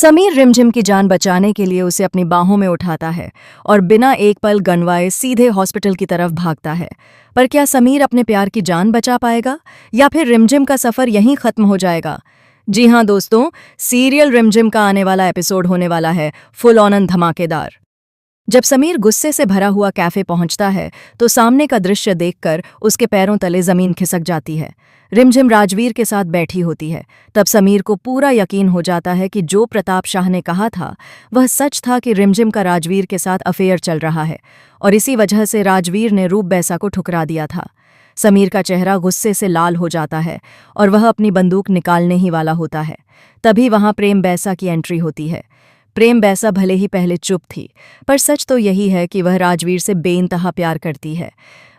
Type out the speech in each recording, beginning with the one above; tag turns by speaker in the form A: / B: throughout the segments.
A: समीर रिमझिम की जान बचाने के लिए उसे अपनी बाहों में उठाता है और बिना एक पल गंवाए सीधे हॉस्पिटल की तरफ भागता है। पर क्या समीर अपने प्यार की जान बचा पाएगा या फिर रिमझिम का सफर यहीं खत्म हो जाएगा? जी हां दोस्तों, सीरियल रिमझिम का आने वाला एपिसोड होने वाला है फुल ऑन धमाकेदार। जब समीर गुस्से से भरा हुआ कैफे पहुंचता है तो सामने का दृश्य देखकर उसके पैरों तले जमीन खिसक जाती है। रिमझिम राजवीर के साथ बैठी होती है। तब समीर को पूरा यकीन हो जाता है कि जो प्रताप शाह ने कहा था वह सच था कि रिमझिम का राजवीर के साथ अफेयर चल रहा है और इसी वजह से राजवीर ने रूप बैसा को ठुकरा दिया था। समीर का चेहरा गुस्से से लाल हो जाता है और वह अपनी बंदूक निकालने ही वाला होता है। तभी वहां प्रेम बैसा की एंट्री होती है। प्रेम बैसा भले ही पहले चुप थी, पर सच तो यही है कि वह राजवीर से बेइंतहा प्यार करती है।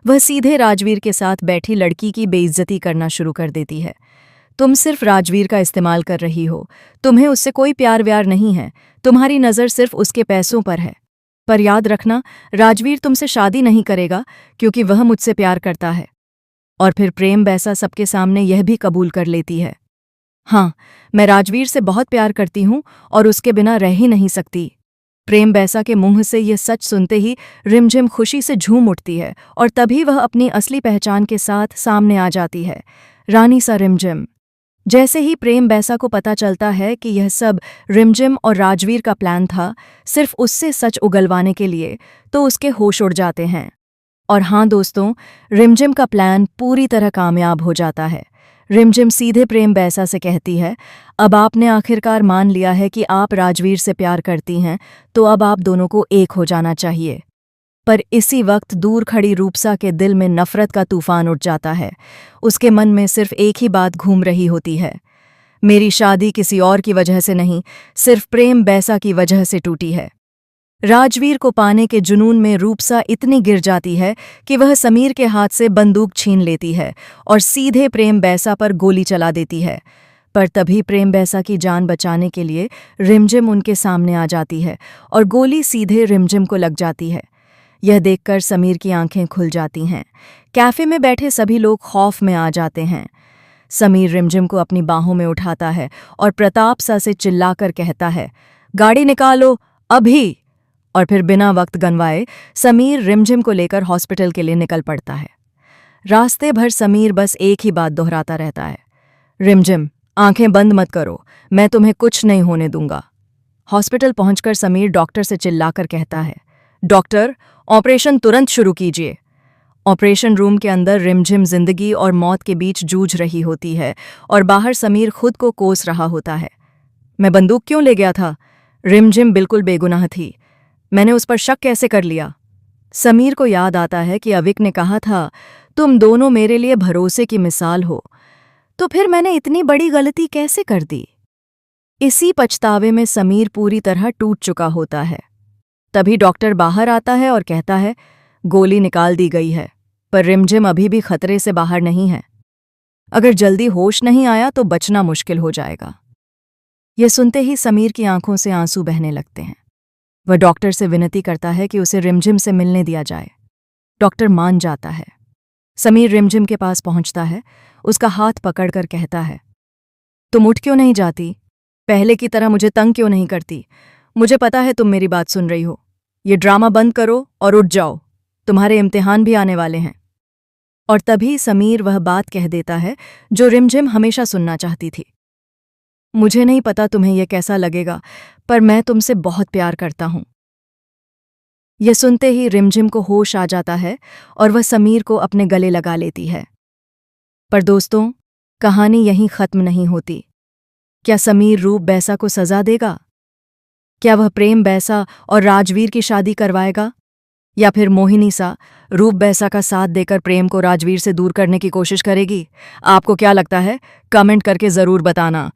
A: वह सीधे राजवीर के साथ बैठी लड़की की बेइज्जती करना शुरू कर देती है। तुम सिर्फ राजवीर का इस्तेमाल कर रही हो, तुम्हें उससे कोई प्यार व्यार नहीं है, तुम्हारी नज़र सिर्फ उसके पैसों पर है। पर याद रखना, राजवीर तुमसे शादी नहीं करेगा क्योंकि वह मुझसे प्यार करता है। और फिर प्रेम बैसा सबके सामने यह भी कबूल कर लेती है, हाँ, मैं राजवीर से बहुत प्यार करती हूँ और उसके बिना रह ही नहीं सकती। प्रेम बैसा के मुंह से ये सच सुनते ही रिमझिम खुशी से झूम उठती है और तभी वह अपनी असली पहचान के साथ सामने आ जाती है, रानी सा रिमझिम। जैसे ही प्रेम बैसा को पता चलता है कि यह सब रिमझिम और राजवीर का प्लान था, सिर्फ उससे सच उगलवाने के लिए, तो उसके होश उड़ जाते हैं। और हाँ दोस्तों, रिमझिम का प्लान पूरी तरह कामयाब हो जाता है। रिमझिम सीधे प्रेम बैसा से कहती है, अब आपने आखिरकार मान लिया है कि आप राजवीर से प्यार करती हैं, तो अब आप दोनों को एक हो जाना चाहिए। पर इसी वक्त दूर खड़ी रूपसा के दिल में नफरत का तूफान उठ जाता है। उसके मन में सिर्फ एक ही बात घूम रही होती है, मेरी शादी किसी और की वजह से नहीं, सिर्फ प्रेम बैसा की वजह से टूटी है। राजवीर को पाने के जुनून में रूपसा इतनी गिर जाती है कि वह समीर के हाथ से बंदूक छीन लेती है और सीधे प्रेम बैसा पर गोली चला देती है। पर तभी प्रेम बैसा की जान बचाने के लिए रिमझिम उनके सामने आ जाती है और गोली सीधे रिमझिम को लग जाती है। यह देखकर समीर की आंखें खुल जाती हैं। कैफे में बैठे सभी लोग खौफ में आ जाते हैं। समीर रिमझिम को अपनी बाहों में उठाता है और प्रताप सा से चिल्लाकर कहता है, गाड़ी निकालो अभी। और फिर बिना वक्त गंवाए समीर रिमझिम को लेकर हॉस्पिटल के लिए निकल पड़ता है। रास्ते भर समीर बस एक ही बात दोहराता रहता है, रिमझिम, आंखें बंद मत करो, मैं तुम्हें कुछ नहीं होने दूंगा। हॉस्पिटल पहुंचकर समीर डॉक्टर से चिल्लाकर कहता है, डॉक्टर, ऑपरेशन तुरंत शुरू कीजिए। ऑपरेशन रूम के अंदर रिमझिम जिंदगी और मौत के बीच जूझ रही होती है और बाहर समीर खुद को कोस रहा होता है। मैं बंदूक क्यों ले गया था? रिमझिम बिल्कुल बेगुनाह थी, मैंने उस पर शक कैसे कर लिया? समीर को याद आता है कि अविक ने कहा था, तुम दोनों मेरे लिए भरोसे की मिसाल हो, तो फिर मैंने इतनी बड़ी गलती कैसे कर दी? इसी पछतावे में समीर पूरी तरह टूट चुका होता है। तभी डॉक्टर बाहर आता है और कहता है, गोली निकाल दी गई है, पर रिमझिम अभी भी खतरे से बाहर नहीं है। अगर जल्दी होश नहीं आया तो बचना मुश्किल हो जाएगा। यह सुनते ही समीर की आंखों से आंसू बहने लगते हैं। वह डॉक्टर से विनती करता है कि उसे रिमझिम से मिलने दिया जाए। डॉक्टर मान जाता है। समीर रिमझिम के पास पहुंचता है, उसका हाथ पकड़कर कहता है, तुम उठ क्यों नहीं जाती? पहले की तरह मुझे तंग क्यों नहीं करती? मुझे पता है तुम मेरी बात सुन रही हो। ये ड्रामा बंद करो और उठ जाओ, तुम्हारे इम्तिहान भी आने वाले हैं। और तभी समीर वह बात कह देता है जो रिमझिम हमेशा सुनना चाहती थी, मुझे नहीं पता तुम्हें यह कैसा लगेगा, पर मैं तुमसे बहुत प्यार करता हूं। यह सुनते ही रिमझिम को होश आ जाता है और वह समीर को अपने गले लगा लेती है। पर दोस्तों, कहानी यहीं खत्म नहीं होती। क्या समीर रूप बैसा को सजा देगा? क्या वह प्रेम बैसा और राजवीर की शादी करवाएगा? या फिर मोहिनी सा रूप बैसा का साथ देकर प्रेम को राजवीर से दूर करने की कोशिश करेगी? आपको क्या लगता है? कमेंट करके जरूर बताना।